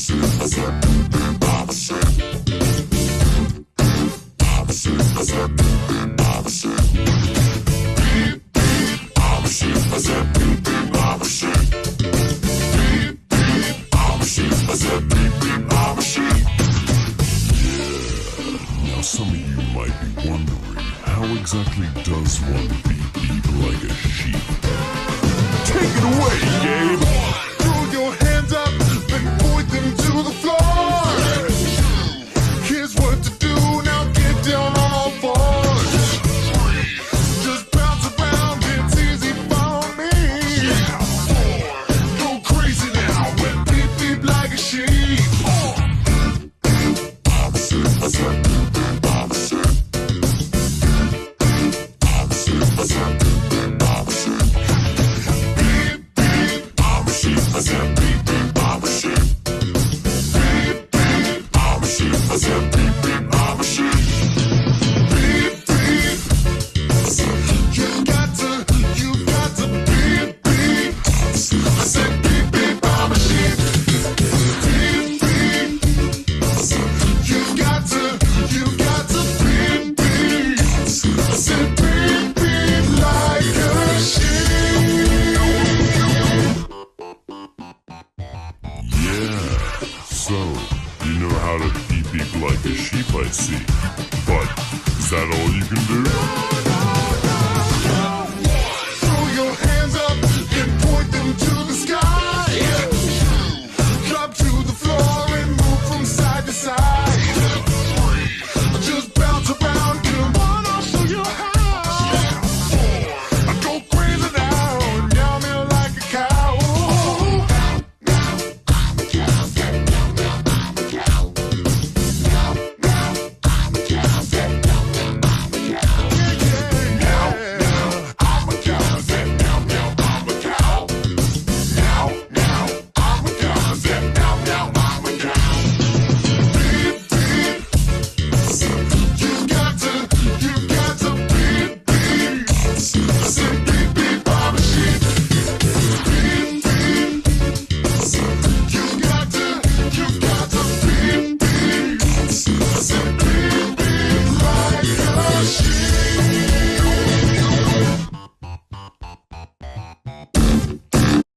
Now some of you might be wondering, how exactly does one beep like a sheep? Take it away, Gabe! Throw your hands up and point them to the floor. Here's what to do, now get down on all fours. Just bounce around, it's easy for me. Go crazy now and beep beep like a sheep. So, you know how to beep like a sheep, I see. But, is that all you can do?